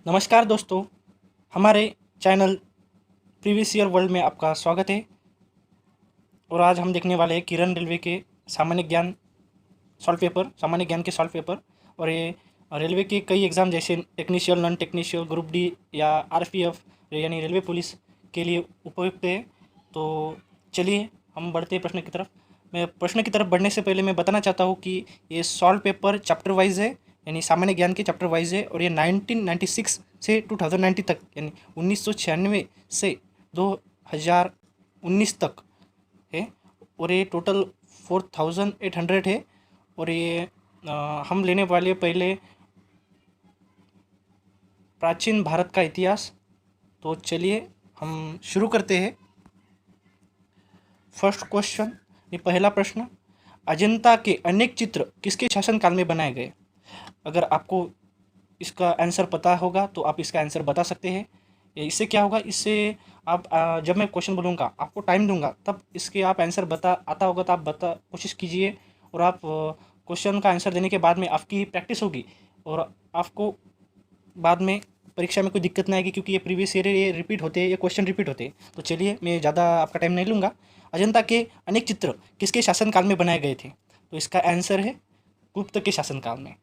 नमस्कार दोस्तों, हमारे चैनल प्रीवियस ईयर वर्ल्ड में आपका स्वागत है। और आज हम देखने वाले हैं किरण रेलवे के सामान्य ज्ञान के सॉल्व पेपर। और ये रेलवे के कई एग्ज़ाम जैसे टेक्नीशियल, नॉन टेक्नीशियल, ग्रुप डी या आरपीएफ यानी रेलवे पुलिस के लिए उपयुक्त है। तो चलिए हम बढ़ते हैं प्रश्न की तरफ। मैं प्रश्न की तरफ बढ़ने से पहले मैं बताना चाहता हूँ कि ये सॉल्व पेपर चैप्टर वाइज है, यानी सामान्य ज्ञान के चैप्टर वाइज है। और ये 1996 से 2090 तक, यानी 1996 से 2019 तक है। और ये टोटल 4800 है। और ये हम लेने वाले पहले प्राचीन भारत का इतिहास। तो चलिए हम शुरू करते हैं। फर्स्ट क्वेश्चन, ये पहला प्रश्न, अजंता के अनेक चित्र किसके शासनकाल में बनाए गए? अगर आपको इसका आंसर पता होगा तो आप इसका आंसर बता सकते हैं। इससे क्या होगा, इससे आप जब मैं क्वेश्चन बोलूँगा आपको टाइम दूंगा, तब इसके आप आंसर बता आता होगा तो आप बता कोशिश कीजिए। और आप क्वेश्चन का आंसर देने के बाद में आपकी प्रैक्टिस होगी और आपको बाद में परीक्षा में कोई दिक्कत नहीं आएगी, क्योंकि ये प्रीवियस ईयर ये रिपीट होते हैं, ये क्वेश्चन रिपीट होते हैं। तो चलिए मैं ज़्यादा आपका टाइम नहीं लूँगा। अजंता के अनेक चित्र किसके शासनकाल में बनाए गए थे? तो इसका आंसर है गुप्त के शासनकाल में।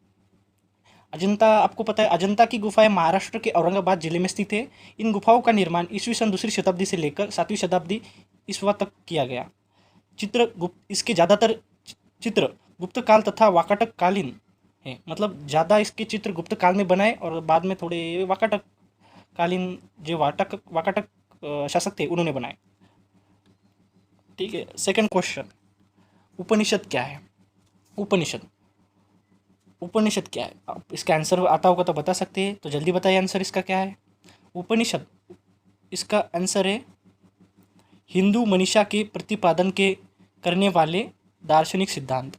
अजंता, आपको पता है अजंता की गुफाएं महाराष्ट्र के औरंगाबाद जिले में स्थित है। इन गुफाओं का निर्माण ईस्वी सन 2री शताब्दी से लेकर 7वीं शताब्दी ईस्वा तक किया गया। इसके ज़्यादातर चित्र गुप्त काल तथा वाकाटक कालीन है, मतलब ज़्यादा इसके चित्र गुप्त काल में बनाए और बाद में थोड़े वाकाटक कालीन जो वाकाटक शासक थे उन्होंने बनाए। ठीक है। सेकंड क्वेश्चन, उपनिषद क्या है? उपनिषद क्या है? आप इसका आंसर आता होगा तो बता सकते हैं, तो जल्दी बताइए आंसर इसका क्या है। उपनिषद, इसका आंसर है हिंदू मनीषा के प्रतिपादन के करने वाले दार्शनिक सिद्धांत।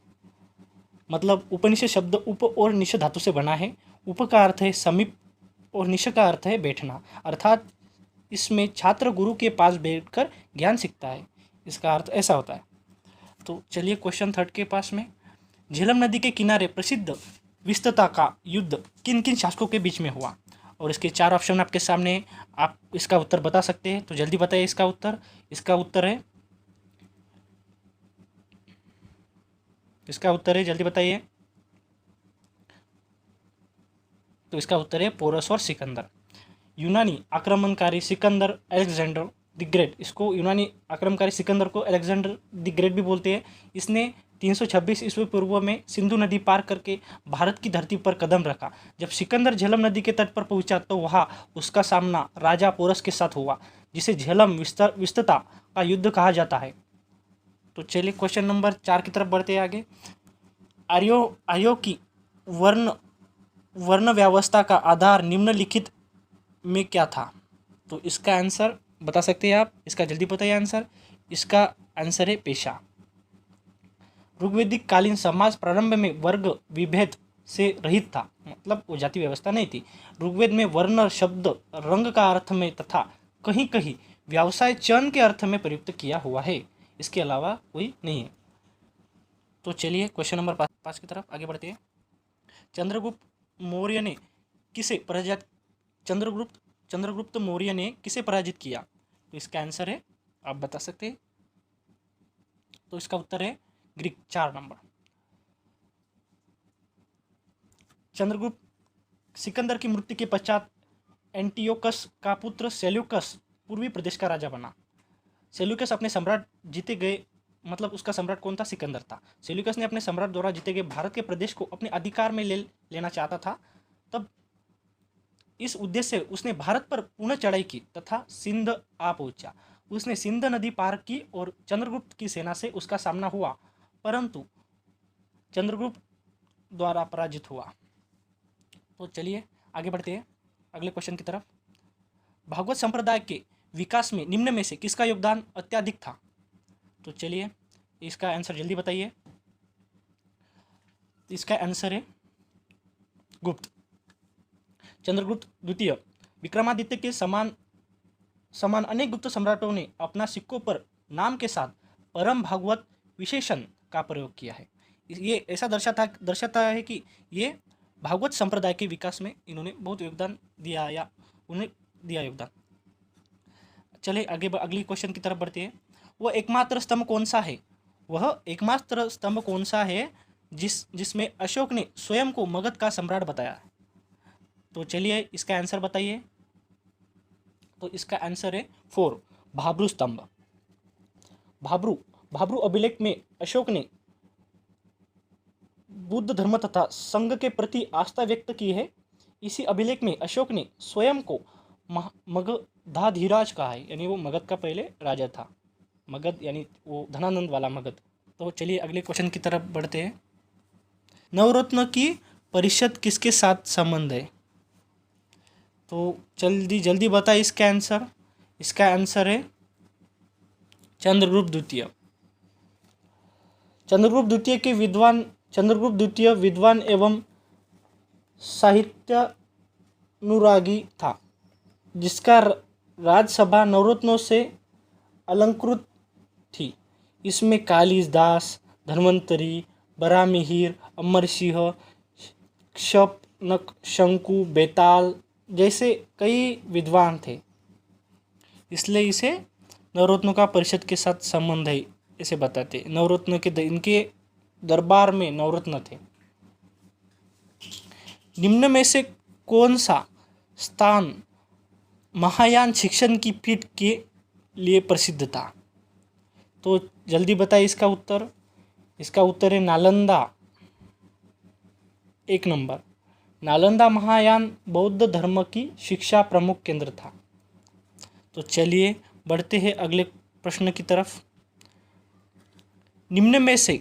मतलब उपनिषद शब्द उप और निष धातु से बना है। उप का अर्थ है समीप और निष का अर्थ है बैठना, अर्थात इसमें छात्र गुरु के पास बैठकर ज्ञान सीखता है, इसका अर्थ ऐसा होता है। तो चलिए क्वेश्चन थर्ड के पास में, झेलम नदी के किनारे प्रसिद्ध विस्तता का युद्ध किन किन शासकों के बीच में हुआ? और इसके 4 ऑप्शन आपके सामने, आप इसका उत्तर बता सकते हैं, तो जल्दी बताइए इसका उत्तर। इसका उत्तर है जल्दी बताइए। तो इसका उत्तर है पोरस और सिकंदर। यूनानी आक्रमणकारी सिकंदर अलेक्जेंडर द ग्रेट, इसको यूनानी आक्रमणकारी सिकंदर को अलेक्जेंडर द ग्रेट भी बोलते हैं। इसने 326 ईस्वी पूर्व में सिंधु नदी पार करके भारत की धरती पर कदम रखा। जब सिकंदर झेलम नदी के तट पर पहुंचा तो वहां उसका सामना राजा पोरस के साथ हुआ, जिसे झेलम विस्तता का युद्ध कहा जाता है। तो चलिए क्वेश्चन नंबर 4 की तरफ बढ़ते हैं आगे। आर्यों की वर्ण व्यवस्था का आधार निम्नलिखित में क्या था? तो इसका आंसर बता सकते हैं आप, इसका जल्दी बताइए आंसर। इसका आंसर है पेशा। ऋग्वैदिक कालीन समाज प्रारंभ में वर्ग विभेद से रहित था, मतलब वो जाति व्यवस्था नहीं थी। ऋग्वेद में वर्ण शब्द रंग का अर्थ में तथा कहीं कहीं व्यवसाय चयन के अर्थ में प्रयुक्त किया हुआ है, इसके अलावा कोई नहीं है। तो चलिए क्वेश्चन नंबर 5 की तरफ आगे बढ़ते हैं। चंद्रगुप्त मौर्य ने किसे पराजित किया? तो इसका आंसर है, आप बता सकते हैं, तो इसका उत्तर है ग्रीक। 4 नंबर। चंद्रगुप्त सिकंदर की मृत्यु के पश्चात एंटियोकस का पुत्र सेल्यूकस पूर्वी प्रदेश का राजा बना। सेल्यूकस अपने सम्राट जीते गए, मतलब उसका सम्राट कौन था? सिकंदर था। सेल्यूकस ने अपने सम्राट द्वारा जीते गए भारत के प्रदेश को अपने अधिकार में लेना चाहता था। तब इस उद्देश्य से उसने भारत पर पुनः चढ़ाई की तथा सिंध आ पहुंचा। उसने सिंध नदी पार की और चंद्रगुप्त की सेना से उसका सामना हुआ, परंतु चंद्रगुप्त द्वारा पराजित हुआ। तो चलिए आगे बढ़ते हैं अगले क्वेश्चन की तरफ। भागवत संप्रदाय के विकास में निम्न में से किसका योगदान अत्यधिक था? तो चलिए इसका आंसर जल्दी बताइए। इसका आंसर है गुप्त। चंद्रगुप्त द्वितीय विक्रमादित्य के समान अनेक गुप्त सम्राटों ने अपना सिक्कों पर नाम के साथ परम भागवत विशेषण का प्रयोग किया है। ये ऐसा दर्शाता है कि ये भागवत संप्रदाय के विकास में इन्होंने बहुत योगदान दिया या उन्हें दिया योगदान। चलिए आगे अगली क्वेश्चन की तरफ बढ़ते हैं। वह एकमात्र स्तंभ कौन सा है? वह एकमात्र स्तंभ कौन सा है जिसमें अशोक ने स्वयं को मगध का सम्राट बताया? तो चलिए इसका आंसर बताइए। तो इसका आंसर है 4, भाब्रू स्तंभ। भाब्रू अभिलेख में अशोक ने बुद्ध धर्म तथा संघ के प्रति आस्था व्यक्त की है। इसी अभिलेख में अशोक ने स्वयं को मगधाधिराज कहा है, यानी वो मगध का पहले राजा था। मगध यानी वो धनानंद वाला मगध। तो चलिए अगले क्वेश्चन की तरफ बढ़ते हैं। नवरत्न की परिषद किसके साथ संबंध है? तो जल्दी बताइए इसका आंसर। इसका आंसर है चंद्रगुप्त द्वितीय। चंद्रगुप्त द्वितीय विद्वान एवं साहित्यानुरागी था, जिसका राजसभा नवरत्नों से अलंकृत थी। इसमें कालिदास, धन्वंतरी, बरामिहिर, अमरसिंह, शपनक, शंकु, बेताल जैसे कई विद्वान थे, इसलिए इसे नवरत्नों का परिषद के साथ संबंध है इसे बताते। नवरत्न के इनके दरबार में नवरत्न थे। निम्न में से कौन सा स्थान महायान शिक्षण की पीठ के लिए प्रसिद्ध था? तो जल्दी बताइए इसका उत्तर। इसका उत्तर है नालंदा। 1 नंबर। नालंदा महायान बौद्ध धर्म की शिक्षा प्रमुख केंद्र था। तो चलिए बढ़ते हैं अगले प्रश्न की तरफ। निम्न में से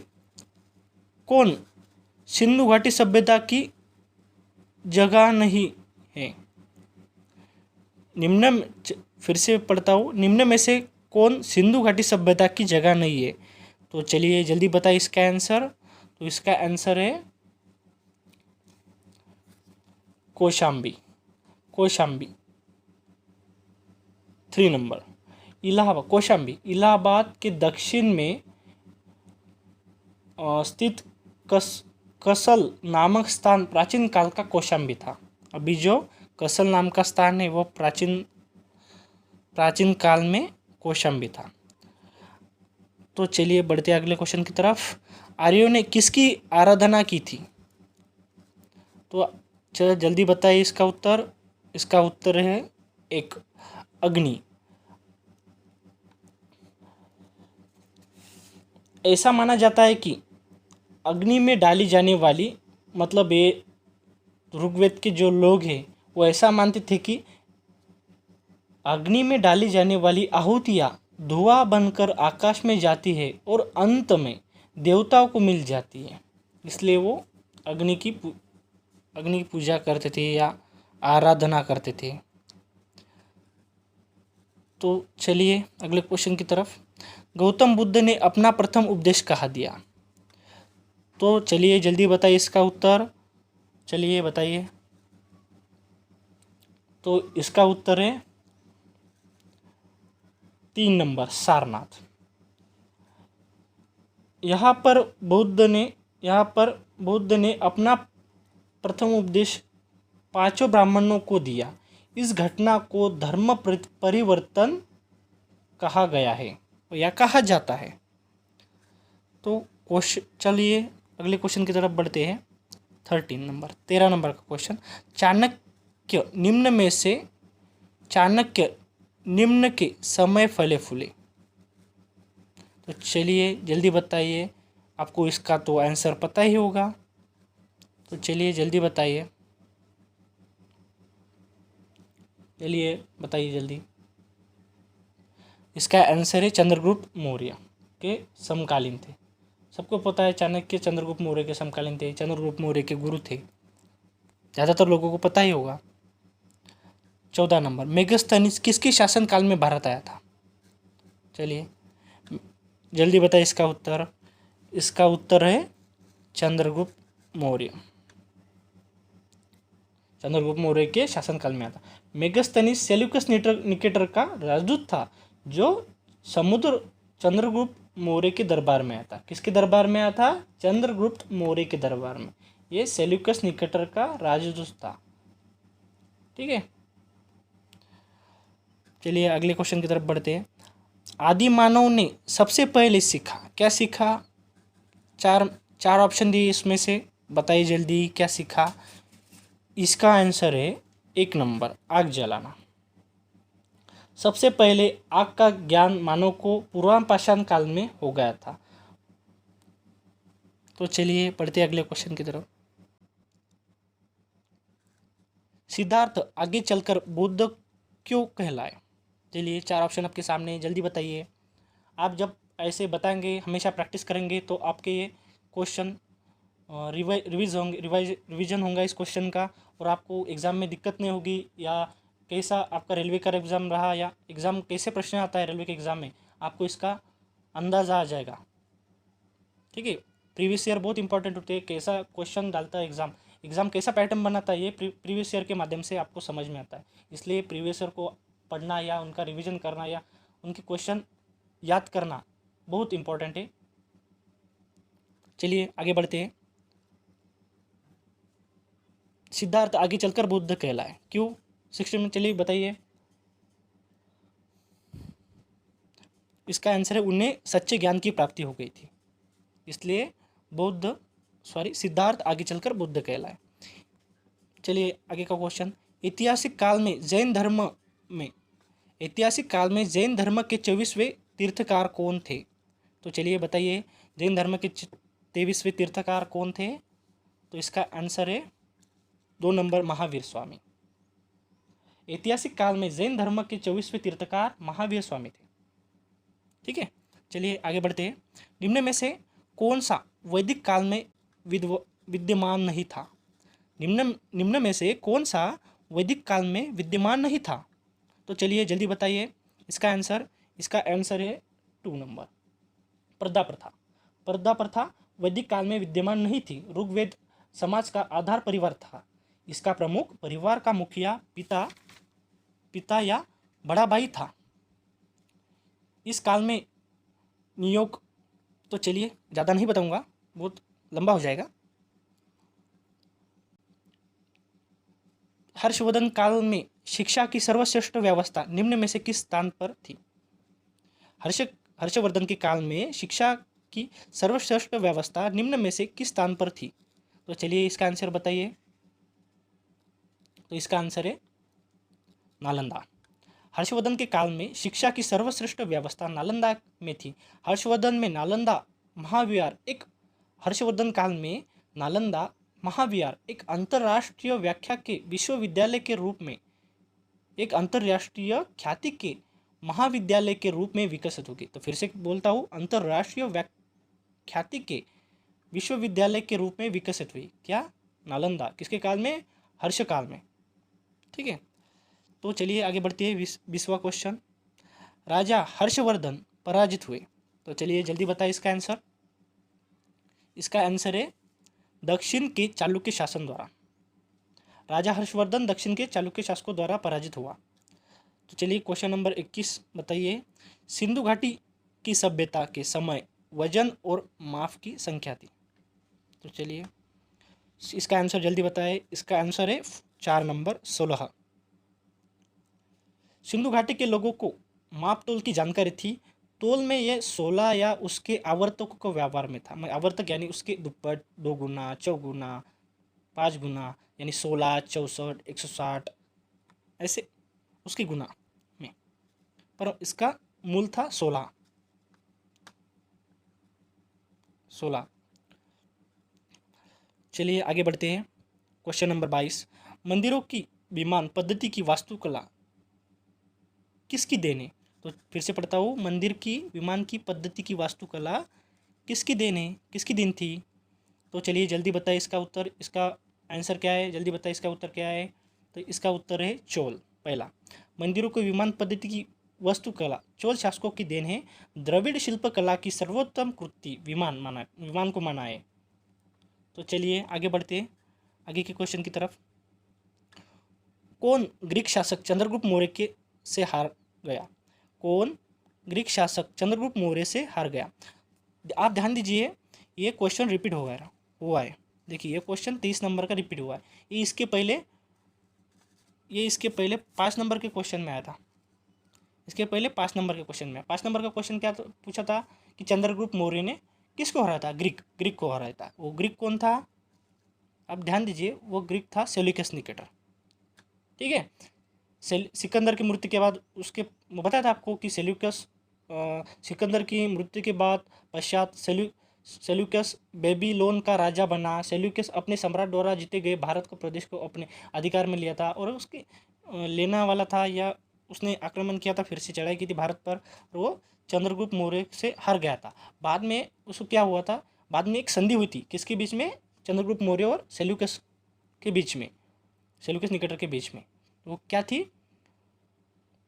कौन सिंधु घाटी सभ्यता की जगह नहीं है? फिर से पढ़ता हूँ। निम्न में से कौन सिंधु घाटी सभ्यता की जगह नहीं है? तो चलिए जल्दी बताइए इसका आंसर। तो इसका आंसर है कौशाम्बी। 3 नंबर। कौशाम्बी इलाहाबाद के दक्षिण में स्थित कसल नामक स्थान प्राचीन काल का कौशाम्बी था। अभी जो कसल नाम का स्थान है वो प्राचीन काल में कौशाम्बी था। तो चलिए बढ़ते अगले क्वेश्चन की तरफ। आर्यों ने किसकी आराधना की थी? तो चलो जल्दी बताइए इसका उत्तर। इसका उत्तर है 1, अग्नि। ऐसा माना जाता है कि अग्नि में डाली जाने वाली, मतलब ये ऋग्वेद के जो लोग हैं वो ऐसा मानते थे कि अग्नि में डाली जाने वाली आहुतियाँ धुआं बनकर आकाश में जाती है और अंत में देवताओं को मिल जाती है, इसलिए वो अग्नि की पूजा करते थे या आराधना करते थे। तो चलिए अगले क्वेश्चन की तरफ। गौतम बुद्ध ने अपना प्रथम उपदेश कहाँ दिया? तो चलिए जल्दी बताइए इसका उत्तर। चलिए बताइए। तो इसका उत्तर है 3 नंबर, सारनाथ। यहाँ पर बुद्ध ने अपना प्रथम उपदेश 5 ब्राह्मणों को दिया। इस घटना को धर्म परिवर्तन कहा गया है या कहा जाता है। तो चलिए अगले क्वेश्चन की तरफ बढ़ते हैं। 13 नंबर का क्वेश्चन। चाणक्य निम्न के समय फले फूले। तो चलिए जल्दी बताइए। आपको इसका तो आंसर पता ही होगा, तो चलिए जल्दी बताइए। जल्दी। इसका आंसर है चंद्रगुप्त मौर्य के समकालीन थे। सबको पता है चाणक्य चंद्रगुप्त मौर्य के समकालीन थे, चंद्रगुप्त मौर्य के गुरु थे, ज़्यादातर लोगों को पता ही होगा। 14 नंबर। मेगास्थनीज किसके शासनकाल में भारत आया था? चलिए जल्दी बताइए इसका उत्तर। इसका उत्तर है चंद्रगुप्त मौर्य के शासनकाल में आया था। मेगास्थनीज सेल्यूकस निकेटर का राजदूत था, जो चंद्रगुप्त मौर्य के दरबार में आया था। किसके दरबार में आया था? चंद्रगुप्त मौर्य के दरबार में। ये सेल्यूकस निकेटर का राजदूत था। ठीक है, चलिए अगले क्वेश्चन की तरफ बढ़ते हैं। आदि मानव ने सबसे पहले सीखा, क्या सीखा? चार चार ऑप्शन दिए, इसमें से बताइए जल्दी क्या सीखा। इसका आंसर है 1 नंबर, आग जलाना। सबसे पहले आग का ज्ञान मानव को पूर्वापाषाण पाषाण काल में हो गया था। तो चलिए पढ़ते अगले क्वेश्चन की तरफ। सिद्धार्थ आगे चलकर बुद्ध क्यों कहलाए? चलिए 4 ऑप्शन आपके सामने, जल्दी बताइए। आप जब ऐसे बताएंगे, हमेशा प्रैक्टिस करेंगे, तो आपके ये क्वेश्चन रिवीजन होगा इस क्वेश्चन का, और आपको एग्ज़ाम में दिक्कत नहीं होगी। या कैसा आपका रेलवे का एग्ज़ाम रहा, या एग्ज़ाम कैसे प्रश्न आता है रेलवे के एग्ज़ाम में, आपको इसका अंदाज़ा आ जाएगा। ठीक है, प्रीवियस ईयर बहुत इंपॉर्टेंट होते हैं, कैसा क्वेश्चन डालता है एग्ज़ाम कैसा पैटर्न बनाता है, ये प्रीवियस ईयर के माध्यम से आपको समझ में आता है। इसलिए प्रीवियस ईयर को पढ़ना या उनका रिवीजन करना या उनके क्वेश्चन याद करना बहुत इंपॉर्टेंट है। चलिए आगे बढ़ते हैं। सिद्धार्थ आगे चलकर बुद्ध कहलाए, क्यों? 60 में, चलिए बताइए। इसका आंसर है उन्हें सच्चे ज्ञान की प्राप्ति हो गई थी, इसलिए सिद्धार्थ आगे चलकर बुद्ध कहलाए। चलिए आगे का क्वेश्चन। ऐतिहासिक काल में जैन धर्म के 24वें तीर्थकार कौन थे? तो चलिए बताइए, जैन धर्म के 23वें तीर्थकार कौन थे? तो इसका आंसर है 2 नंबर, महावीर स्वामी। ऐतिहासिक काल में जैन धर्म के 24वें तीर्थकार महावीर स्वामी थे। ठीक है, चलिए आगे बढ़ते हैं। निम्न में से कौन सा वैदिक काल में विद्यमान नहीं था? निम्न में से कौन सा वैदिक काल में विद्यमान नहीं था? तो चलिए जल्दी बताइए। इसका आंसर है 2 नंबर, पर्दा प्रथा। पर्दा प्रथा वैदिक काल में विद्यमान नहीं थी। ऋग्वेद समाज का आधार परिवार था। इसका प्रमुख परिवार का मुखिया पिता या बड़ा भाई था। इस काल में नियोग, तो चलिए ज़्यादा नहीं बताऊंगा, बहुत लंबा हो जाएगा। हर्षवर्धन काल में शिक्षा की सर्वश्रेष्ठ व्यवस्था निम्न में से किस स्थान पर थी? हर्षवर्धन के काल में शिक्षा की सर्वश्रेष्ठ व्यवस्था निम्न में से किस स्थान पर थी? तो चलिए इसका आंसर बताइए। तो इसका आंसर है नालंदा। हर्षवर्धन के काल में शिक्षा की सर्वश्रेष्ठ व्यवस्था नालंदा में थी। हर्षवर्धन काल में नालंदा महाविहार एक अंतर्राष्ट्रीय व्याख्या के विश्वविद्यालय के रूप में, एक अंतर्राष्ट्रीय ख्याति के महाविद्यालय के रूप में विकसित होगी। तो फिर से बोलता हूँ, अंतर्राष्ट्रीय ख्याति के विश्वविद्यालय के रूप में विकसित हुई। क्या? नालंदा। किसके काल में? हर्ष काल में। ठीक है, तो चलिए आगे बढ़ते हैं। 20वां क्वेश्चन। राजा हर्षवर्धन पराजित हुए, तो चलिए जल्दी बताइए इसका आंसर। इसका आंसर है दक्षिण के चालुक्य शासन द्वारा। राजा हर्षवर्धन दक्षिण के चालुक्य शासकों द्वारा पराजित हुआ। तो चलिए क्वेश्चन नंबर 21 बताइए। सिंधु घाटी की सभ्यता के समय वजन और माप की संख्या थी। तो चलिए इसका आंसर जल्दी बताएं। इसका आंसर है 4 नंबर, 16। सिंधु घाटी के लोगों को माप तोल की जानकारी थी। तोल में यह 16 या उसके आवर्तकों को व्यवहार में था। आवर्तक यानी उसके दुप्पट, 2 गुना, चौगुना, 5 गुना, यानी 16, 64, 160, ऐसे उसके गुना में, पर इसका मूल था 16। चलिए आगे बढ़ते हैं। Question number 22। मंदिरों की विमान पद्धति की वास्तुकला किसकी देन है? तो फिर से पढ़ता हूँ। मंदिर की विमान की पद्धति की वास्तुकला किसकी देन है, किसकी देन थी? तो चलिए जल्दी बताइए इसका उत्तर। इसका आंसर क्या है? जल्दी बताइए इसका उत्तर क्या है? तो इसका उत्तर है चोल। पहला, मंदिरों की विमान पद्धति की वास्तुकला चोल शासकों की देन है। द्रविड़ शिल्पकला की सर्वोत्तम कृति विमान को माना है। तो चलिए आगे बढ़ते हैं आगे के क्वेश्चन की तरफ। कौन ग्रीक शासक चंद्रगुप्त मौर्य से हार गया? कौन ग्रीक शासक चंद्रगुप्त मौर्य से हार गया? आप ध्यान दीजिए, ये क्वेश्चन रिपीट हुआ है। देखिए ये क्वेश्चन 30 नंबर का रिपीट हुआ है। ये इसके पहले 5 नंबर के क्वेश्चन में आया था। इसके पहले 5 नंबर के क्वेश्चन में 5 नंबर का क्वेश्चन क्या पूछा था कि चंद्रगुप्त मौर्य ने किसको हराया था? ग्रीक को हराया था। वो ग्रीक कौन था? अब ध्यान दीजिए, वो ग्रीक था सेल्यूकस निकेटर। ठीक है, सिकंदर की मृत्यु के बाद उसके बताया था आपको कि सिकंदर की मृत्यु के बाद पश्चात सेल्यूकस बेबीलोन का राजा बना। सेल्यूकस अपने सम्राट द्वारा जीते गए भारत को प्रदेश को अपने अधिकार में लिया था और उसके लेना वाला था, या उसने आक्रमण किया था, फिर से चढ़ाई की थी भारत पर, और वो चंद्रगुप्त मौर्य से हार गया था। बाद में उसको क्या हुआ था, बाद में एक संधि हुई थी किसके बीच में? चंद्रगुप्त मौर्य और सेल्यूकस के बीच में, सेल्यूकस निकेटर के बीच में। वो क्या थी?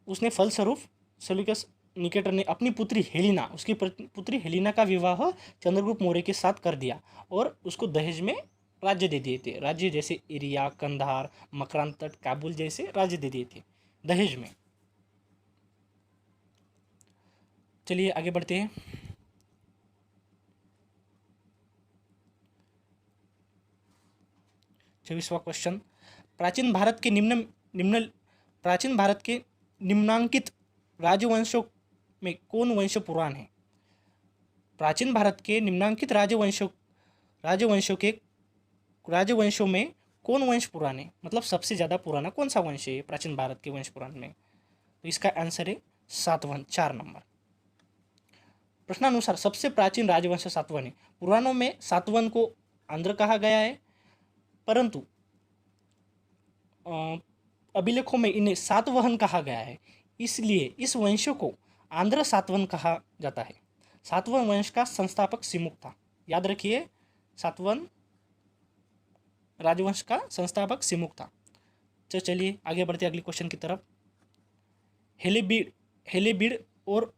उसने फलस्वरूप सेल्यूकस निकेटर ने अपनी पुत्री हेलिना, उसकी पुत्री हेलिना का विवाह चंद्रगुप्त मौर्य के साथ कर दिया और उसको दहेज में राज्य दे दिए थे। राज्य जैसे इरिया, कंधार, मकरान तट, काबुल जैसे राज्य दे दिए थे दहेज में। चलिए आगे बढ़ते हैं। छब्बीसवां क्वेश्चन, प्राचीन भारत के निम्नांकित राजवंशों में कौन वंश पुराण है? प्राचीन भारत के निम्नांकित राजवंशों में कौन वंश पुराण है? मतलब सबसे ज़्यादा पुराना कौन सा वंश है प्राचीन भारत के वंश पुराण में? तो इसका आंसर है सातवाहन, 4 नंबर। प्रश्नानुसार सबसे प्राचीन राजवंश सातवाहन है। पुराणों में सातवाहन को आंध्र कहा गया है, परंतु अभिलेखों में इन्हें सातवाहन कहा गया है। इसलिए इस वंश को आंध्र सातवाहन कहा जाता है। सातवाहन वंश का संस्थापक सिमुक था। याद रखिए, सातवाहन राजवंश का संस्थापक सिमुक था। तो चलिए आगे बढ़ते अगले क्वेश्चन की तरफ। हेलेबीड और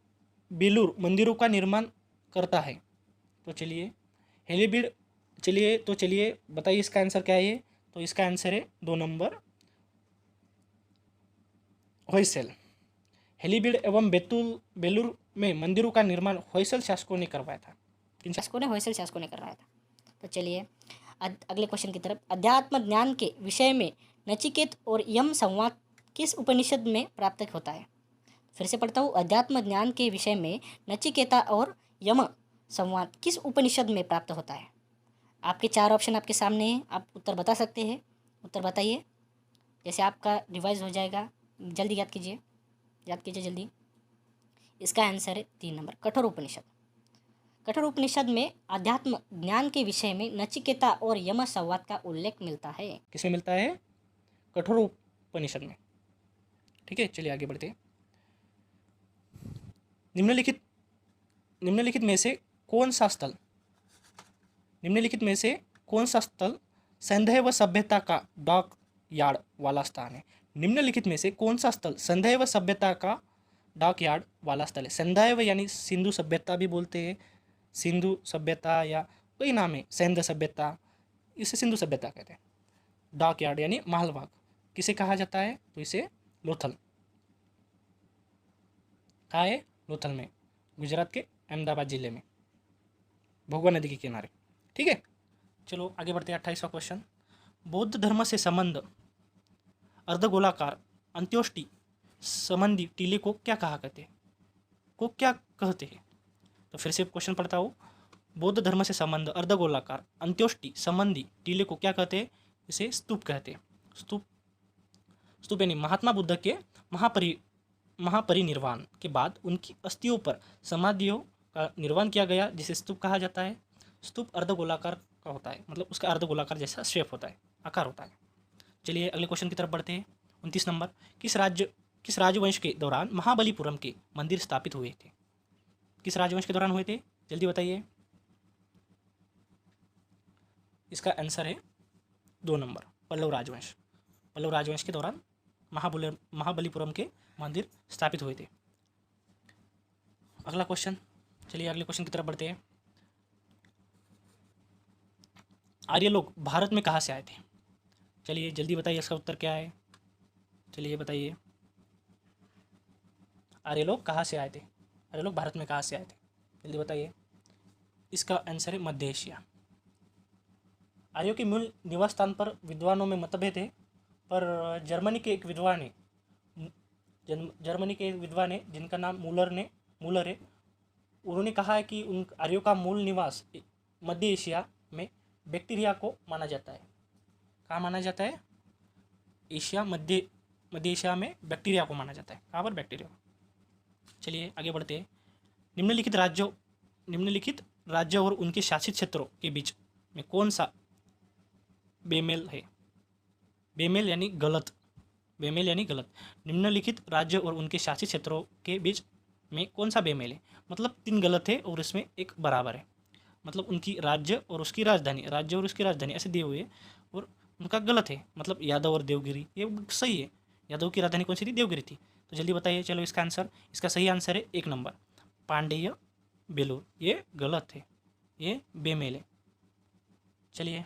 बेलूर मंदिरों का निर्माण करता है। तो चलिए चलिए बताइए इसका आंसर क्या है? तो इसका आंसर है 2 नंबर, होयसल। हेलीबीड एवं बेलूर में मंदिरों का निर्माण होयसल शासकों ने करवाया था। होयसल शासकों ने करवाया था। तो चलिए अगले क्वेश्चन की तरफ। अध्यात्म ज्ञान के विषय में नचिकेत और यम संवाद किस उपनिषद में प्राप्त होता है? फिर से पढ़ता हूँ। अध्यात्म ज्ञान के विषय में नचिकेता और यम संवाद किस उपनिषद में प्राप्त होता है? आपके 4 ऑप्शन आपके सामने हैं, आप उत्तर बता सकते हैं। उत्तर बताइए, जैसे आपका रिवाइज हो जाएगा। जल्दी याद कीजिए जल्दी। इसका आंसर है 3 नंबर, कठोर उपनिषद। कठोर उपनिषद में अध्यात्म ज्ञान के विषय में नचिकेता और यम संवाद का उल्लेख मिलता है। किसमें मिलता है? कठोर उपनिषद में। ठीक है, चलिए आगे बढ़ते हैं। निम्नलिखित में से कौन सा स्थल संदैव सभ्यता का डॉक यार्ड वाला स्थान है? निम्नलिखित में से कौन सा स्थल संदैव सभ्यता का डॉक यार्ड वाला स्थल है? संदैव यानी सिंधु सभ्यता भी बोलते हैं, सिंधु सभ्यता या कई नाम है, सैंध सभ्यता, इसे सिंधु सभ्यता कहते हैं। डॉक यार्ड यानी मालवाहक किसे कहा जाता है? तो इसे लोथल। कहाँ है? लोथल में, गुजरात के अहमदाबाद जिले में, भोगवा नदी के किनारे। ठीक है, चलो आगे बढ़ते हैं। 28वां क्वेश्चन, बौद्ध धर्म से संबंध अर्धगोलाकार अंत्योष्टि संबंधी टीले को क्या कहते हैं? तो फिर से क्वेश्चन पढ़ता हूँ। बौद्ध धर्म से संबंध अर्धगोलाकार अंत्योष्टि संबंधी टीले को क्या कहते हैं? इसे स्तूप कहते हैं। स्तूप यानी महात्मा बुद्ध के महापरिनिर्वाण के बाद उनकी अस्थियों पर समाधियों का निर्माण किया गया, जिसे स्तूप कहा जाता है। स्तूप अर्धगोलाकार का होता है, मतलब उसका अर्धगोलाकार जैसा शेप होता है, आकार होता है। चलिए अगले क्वेश्चन की तरफ बढ़ते हैं। 29 नंबर, किस राजवंश के दौरान महाबलीपुरम के मंदिर स्थापित हुए थे? किस राजवंश के दौरान हुए थे? जल्दी बताइए। इसका आंसर है 2 नंबर, पल्लव राजवंश। पल्लव राजवंश के दौरान महाबलीपुरम के मंदिर स्थापित हुए थे। अगला क्वेश्चन, चलिए अगले क्वेश्चन की तरफ बढ़ते हैं। आर्य लोग भारत में कहाँ से आए थे? चलिए जल्दी बताइए, इसका उत्तर क्या है? चलिए बताइए, आर्य लोग कहाँ से आए थे? आर्य लोग भारत में कहाँ से आए थे? जल्दी बताइए। इसका आंसर है मध्य एशिया। आर्यों के मूल निवास स्थान पर विद्वानों में मतभेद है, पर जर्मनी के एक विद्वान ने जिनका नाम मूलर है, उन्होंने कहा है कि उन आर्यों का मूल निवास मध्य एशिया में बैक्टीरिया को माना जाता है। कहाँ माना जाता है? मध्य एशिया में बैक्टीरिया को माना जाता है। कहाँ पर? बैक्टीरिया। चलिए आगे बढ़ते हैं। निम्नलिखित राज्यों और उनके शासित क्षेत्रों के बीच में कौन सा बेमेल है? बेमेल यानी गलत। निम्नलिखित राज्यों और उनके शासित क्षेत्रों के बीच में कौन सा बेमेल है? मतलब 3 गलत है और इसमें एक बराबर है। मतलब उनकी राज्य और उसकी राजधानी ऐसे दिए हुए और उनका गलत है। मतलब यादव और देवगिरी, ये सही है। यादव की राजधानी कौन सी थी? देवगिरी थी। तो जल्दी बताइए। चलो इसका सही आंसर है 1 नंबर, पांडेय बेलूर। ये गलत है, ये बेमेल है। चलिए,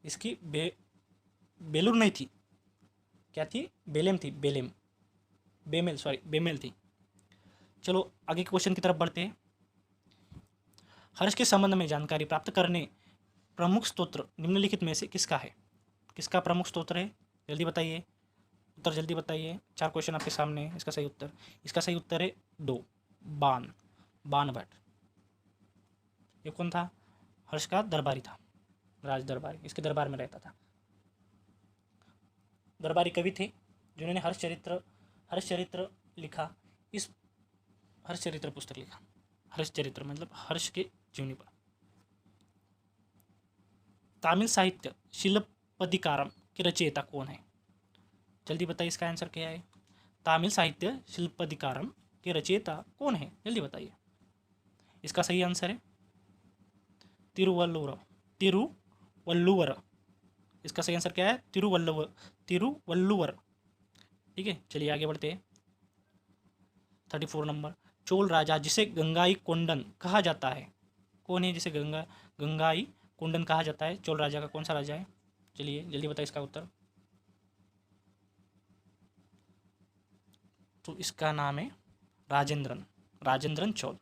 इसकी बेलूर नहीं थी, क्या थी? बेलेम थी। बेमेल थी। चलो आगे के क्वेश्चन की तरफ बढ़ते हैं। हर्ष के संबंध में जानकारी प्राप्त करने प्रमुख स्तोत्र निम्नलिखित में से किसका है? किसका प्रमुख स्तोत्र है? जल्दी बताइए, उत्तर जल्दी बताइए। 4 क्वेश्चन आपके सामने है। इसका सही उत्तर है 2, बाण भट्ट। ये कौन था? हर्ष का दरबारी था, राज दरबारी। इसके दरबार में रहता था। दरबारी कवि थे जिन्होंने हर्ष चरित्र लिखा। इस हर्ष चरित्र पुस्तक लिखा। हर्ष चरित्र मतलब हर्ष के जीवनी पर। तमिल साहित्य शिल्पदिकारम के रचयिता कौन है? जल्दी बताइए, इसका आंसर क्या है? तमिल साहित्य शिल्पदिकारम के रचयिता कौन है? जल्दी बताइए। इसका सही आंसर है तिरुवल्लुवर। इसका सही आंसर क्या है? तिरुवल्लुवर। ठीक है, चलिए आगे बढ़ते हैं। 34 नंबर। चोल राजा जिसे गंगाई कोंडन कहा जाता है, कौन है जिसे गंगाई कोंडन कहा जाता है? चोल राजा का कौन सा राजा है? चलिए जल्दी बताइए इसका उत्तर। तो इसका नाम है राजेंद्रन चोल।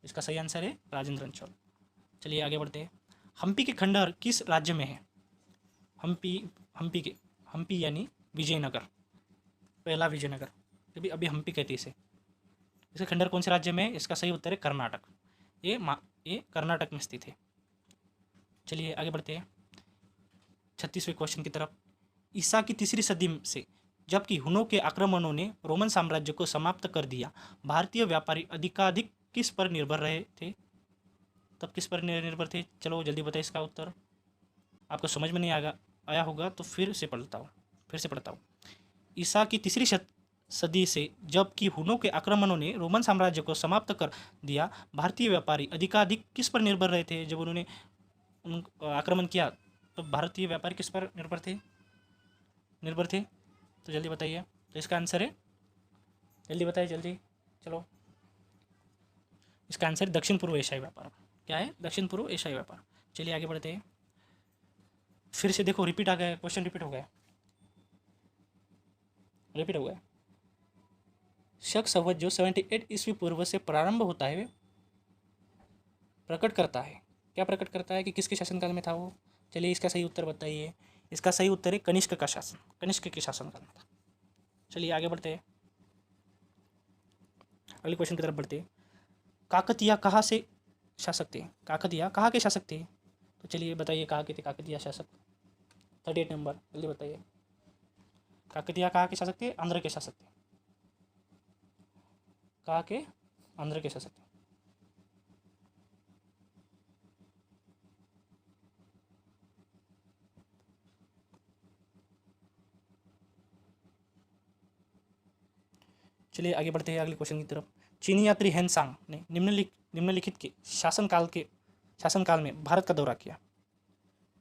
इसका सही आंसर है राजेंद्रन चोल। चलिए आगे बढ़ते हैं। हम्पी के खंडहर किस राज्य में है? हम्पी यानी विजयनगर, पहला विजयनगर, अभी हम्पी कहते इसे। इसका खंडहर कौन से राज्य में है? इसका सही उत्तर है कर्नाटक। ये कर्नाटक में स्थित है। चलिए आगे बढ़ते हैं 36वें क्वेश्चन की तरफ। ईसा की 3री सदी से जबकि हुनों के आक्रमणों ने रोमन साम्राज्य को समाप्त कर दिया, भारतीय व्यापारी अधिकाधिक किस पर निर्भर रहे थे? तब किस पर निर्भर थे? चलो जल्दी बताइए इसका उत्तर। आपको समझ में नहीं आया होगा तो फिर से पढ़ता हूँ। ईसा की 3री सदी से जबकि हुनों के आक्रमणों ने रोमन साम्राज्य को समाप्त कर दिया, भारतीय व्यापारी अधिकाधिक किस पर निर्भर रहे थे? जब उन्होंने आक्रमण किया तो भारतीय व्यापारी किस पर निर्भर थे? तो जल्दी बताइए। तो इसका आंसर है, जल्दी बताइए जल्दी। चलो, इसका आंसर दक्षिण पूर्व एशियाई व्यापार। क्या है? दक्षिण पूर्व एशियाई व्यापार। चलिए आगे बढ़ते हैं। फिर से देखो, रिपीट आ गया, क्वेश्चन रिपीट हो गया। शक संवत जो 78 ईस्वी पूर्व से प्रारंभ होता है, प्रकट करता है। क्या प्रकट करता है कि किसके शासनकाल में था वो? चलिए इसका सही उत्तर बताइए। इसका सही उत्तर है कनिष्क का शासन। कनिष्क के शासनकाल में था। चलिए आगे बढ़ते हैं, अगले क्वेश्चन की तरफ बढ़ते हैं। काकतीय कहाँ से शासक थे? काकतीय कहाँ के शासक थे? तो चलिए बताइए, कहाँ के थे काकतीय शासक? 38 नंबर, जल्दी बताइए। काकतीय कहाँ के शासक थे? आंध्र के शासक थे। कहाँ के? आंध्र के शासक थे। चलिए आगे बढ़ते हैं अगले क्वेश्चन की तरफ। चीनी यात्री हेनसांग ने निम्नलिखित के शासनकाल में भारत का दौरा किया।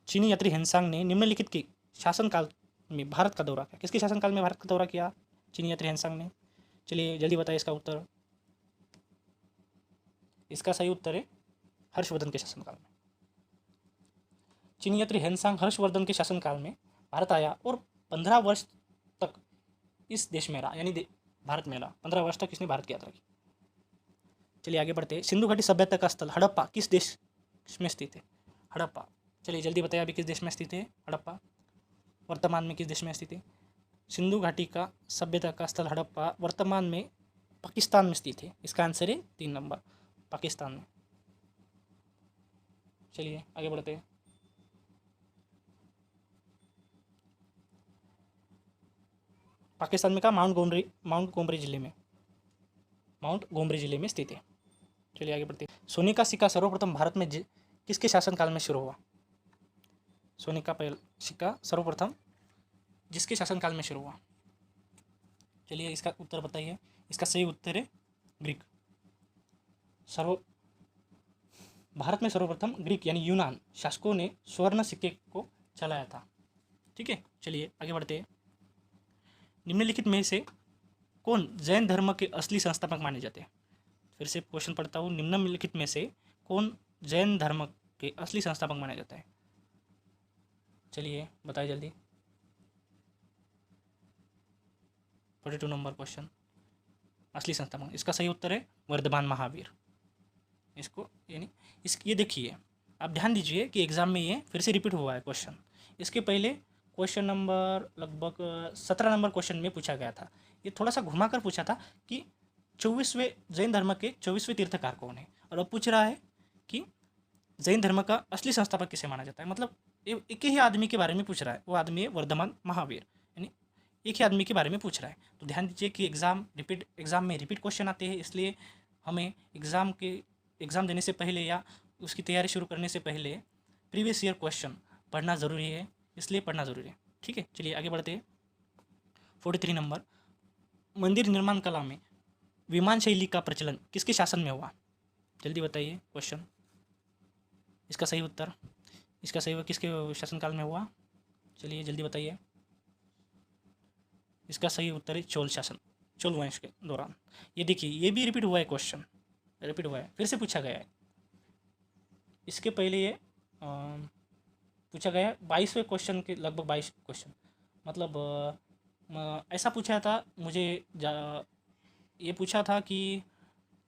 चीनी यात्री हेनसांग ने निम्नलिखित के शासनकाल में भारत का दौरा किया। किसके शासनकाल में भारत का दौरा किया चीनी यात्री हेनसांग ने? चलिए जल्दी बताइए इसका उत्तर। इसका सही उत्तर है हर्षवर्धन के शासनकाल में। चीनी यात्री हेनसांग हर्षवर्धन के शासनकाल में भारत आया और 15 वर्ष तक इस देश में रहा, यानी भारत में रहा। 15 वर्ष तक इसने भारत की यात्रा की। चलिए आगे बढ़ते हैं। सिंधु घाटी सभ्यता का स्थल हड़प्पा किस देश में स्थित है? हड़प्पा। चलिए जल्दी बताइए अभी किस देश में स्थित है हड़प्पा, वर्तमान में किस देश में स्थित है। सिंधु घाटी का सभ्यता का स्थल हड़प्पा वर्तमान में पाकिस्तान में स्थित है। इसका आंसर है 3 नंबर, पाकिस्तान में। चलिए आगे बढ़ते हैं। पाकिस्तान में का माउंट गोमरी जिले में, माउंट गोमरी जिले में स्थित है। चलिए आगे बढ़ते हैं। सोने का सिक्का सर्वप्रथम भारत में किसके शासनकाल में शुरू हुआ। सोने का पहला सिक्का सर्वप्रथम जिसके शासनकाल में शुरू हुआ। चलिए इसका उत्तर बताइए। इसका सही उत्तर है ग्रीक। भारत में सर्वप्रथम ग्रीक यानी यूनान शासकों ने स्वर्ण सिक्के को चलाया था। ठीक है, चलिए आगे बढ़ते हैं। निम्नलिखित में से कौन जैन धर्म के असली संस्थापक माने जाते हैं। फिर से क्वेश्चन पढ़ता हूँ। निम्नलिखित में से कौन जैन धर्म के असली संस्थापक माना जाता है। चलिए बताइए जल्दी। 42 नंबर क्वेश्चन, असली संस्थापक। इसका सही उत्तर है वर्धमान महावीर। इसको यानी ये देखिए, आप ध्यान दीजिए कि एग्जाम में ये फिर से रिपीट हुआ है क्वेश्चन। इसके पहले क्वेश्चन नंबर लगभग 17 नंबर क्वेश्चन में पूछा गया था। ये थोड़ा सा घुमा कर पूछा था कि 24वें जैन धर्म के 24वें तीर्थकार कौन है, और अब पूछ रहा है कि जैन धर्म का असली संस्थापक किसे माना जाता है। मतलब एक ही आदमी के बारे में पूछ रहा है, वो आदमी है वर्धमान महावीर, यानी एक ही आदमी के बारे में पूछ रहा है। तो ध्यान दीजिए कि एग्जाम में रिपीट क्वेश्चन आते हैं, इसलिए हमें एग्ज़ाम देने से पहले या उसकी तैयारी शुरू करने से पहले प्रीवियस ईयर क्वेश्चन पढ़ना ज़रूरी है, इसलिए पढ़ना ज़रूरी है। ठीक है, चलिए आगे बढ़ते हैं। 43 नंबर, मंदिर निर्माण कला में विमान शैली का प्रचलन किसके शासन में हुआ। जल्दी बताइए क्वेश्चन। इसका सही उत्तर, इसका सही हुआ किसके शासनकाल में हुआ। चलिए जल्दी बताइए। इसका सही उत्तर है चोल वंश के दौरान। ये देखिए, ये भी रिपीट हुआ है क्वेश्चन, रिपीट हुआ है, फिर से पूछा गया है। इसके पहले ये पूछा गया है 22वें क्वेश्चन के, लगभग 22 क्वेश्चन। मतलब ऐसा पूछा था मुझे, ये पूछा था कि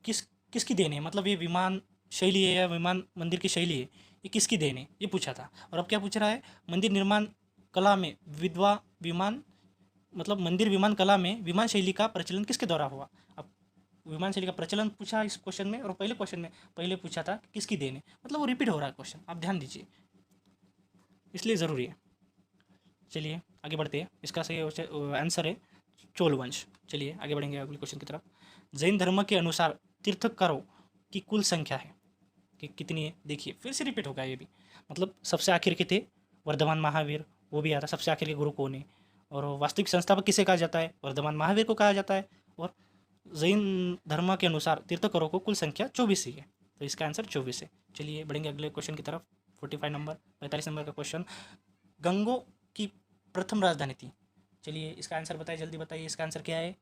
किसकी देन है, मतलब ये विमान शैली है या विमान मंदिर की शैली है, ये किसकी देन है, ये पूछा था। और अब क्या पूछ रहा है, मंदिर निर्माण कला में मतलब मंदिर विमान कला में विमान शैली का प्रचलन किसके द्वारा हुआ। अब विमान शैली का प्रचलन पूछा इस क्वेश्चन में, और पहले क्वेश्चन में पहले पूछा था कि किसकी देन है, मतलब वो रिपीट हो रहा है क्वेश्चन, आप ध्यान दीजिए, इसलिए ज़रूरी है। चलिए आगे बढ़ते हैं। इसका सही आंसर है चोल वंश। चलिए आगे बढ़ेंगे अगले क्वेश्चन की तरफ। जैन धर्म के अनुसार तीर्थंकरों की कुल संख्या है कि कितनी है। देखिए फिर से रिपीट होगा ये भी, मतलब सबसे आखिर के थे वर्धमान महावीर, वो भी आता सबसे आखिर के गुरु कौन है, और वास्तविक संस्थापक किसे कहा जाता है, वर्धमान महावीर को कहा जाता है। और जैन धर्म के अनुसार तीर्थंकरों को कुल संख्या 24 ही है, तो इसका आंसर 24 है। चलिए बढ़ेंगे अगले क्वेश्चन की तरफ। 45 नंबर, 45 नंबर का क्वेश्चन, गंगों की प्रथम राजधानी थी। चलिए इसका आंसर बताइए, जल्दी बताइए इसका आंसर क्या है।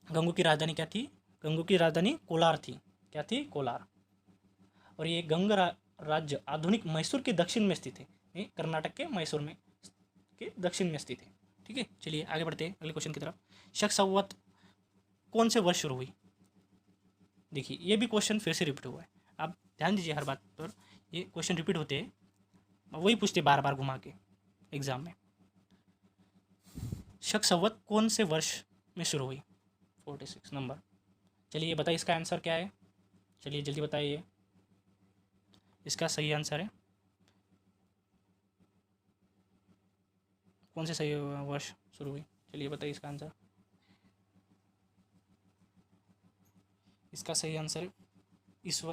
गंगों की राजधानी क्या थी। गंगों की राजधानी कोलार थी। क्या थी, कोलार। और ये गंग राज्य आधुनिक मैसूर के दक्षिण में स्थित है, ये कर्नाटक के मैसूर में के दक्षिण में स्थित है। ठीक है, चलिए आगे बढ़ते हैं अगले क्वेश्चन की तरफ। शक संवत कौन से वर्ष शुरू हुई। देखिए ये भी क्वेश्चन फिर से रिपीट हुआ है, आप ध्यान दीजिए हर बात पर, ये क्वेश्चन रिपीट होते हैं, वही पूछते बार बार घुमा के एग्जाम में। शक संवत कौन से वर्ष में शुरू हुई। 46 नंबर। चलिए बताइए इसका आंसर क्या है। चलिए जल्दी बताइए, इसका सही आंसर है कौन से सही वर्ष शुरू हुई। चलिए बताइए इसका आंसर। इसका सही आंसर है ईस्वी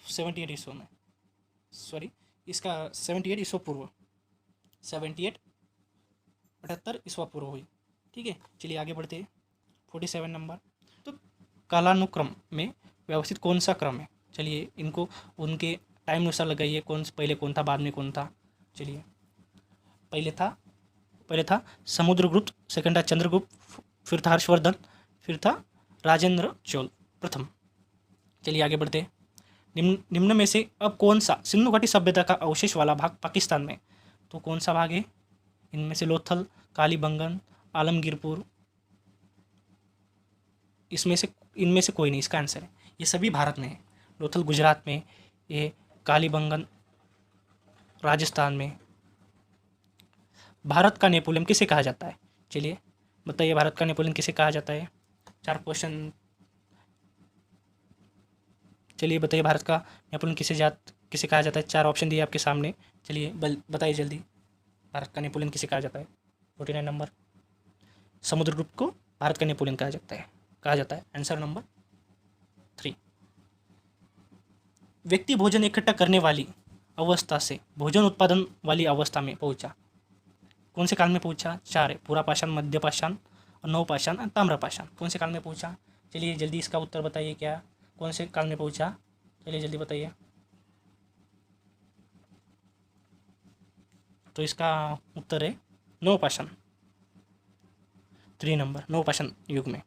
78 ईस्वी में, सॉरी इसका 78 ईस्वी पूर्व, 78 ईस्वी पूर्व हुई। ठीक है, चलिए आगे बढ़ते हैं। 47 नंबर, तो कालानुक्रम में व्यवस्थित कौन सा क्रम है। चलिए इनको उनके टाइम अनुसार लगाइए, पहले कौन था बाद में कौन था। चलिए पहले था समुद्रगुप्त, सेकंड था चंद्रगुप्त, फिर था हर्षवर्धन, फिर था राजेंद्र चोल प्रथम। चलिए आगे बढ़ते हैं। निम्न में से अब कौन सा सिंधु घाटी सभ्यता का अवशेष वाला भाग पाकिस्तान में, तो कौन सा भाग है इनमें से। लोथल, कालीबंगन, आलमगीरपुर, इनमें से कोई नहीं, इसका आंसर है ये सभी भारत में है। लोथल गुजरात में, ये कालीबंगन राजस्थान में। भारत का नेपोलियन किसे कहा जाता है? चलिए बताइए, भारत का नेपोलियन किसे कहा जाता है? 4 क्वेश्चन। चलिए बताइए, भारत का नेपोलियन किसे कहा जाता है? 4 ऑप्शन दिए आपके सामने। चलिए बताइए जल्दी, भारत का नेपोलियन किसे कहा जाता है? 49 नंबर। समुद्रगुप्त को भारत का नेपोलियन कहा जाता है। Answer number 3। व्यक्ति भोजन इकट्ठा करने वाली अवस्था से भोजन उत्पादन वाली अवस्था में पहुंचा। कौन से काल में पहुंचा? 4 है, पुरापाषाण, मध्यपाषाण और नवपाषाण और ताम्रपाषाण। कौन से काल में पहुंचा? चलिए जल्दी इसका उत्तर बताइए, क्या कौन से काल में पहुंचा? चलिए जल्दी बताइए। तो इसका उत्तर है नवपाषाण, 3 नंबर, नवपाषाण युग में।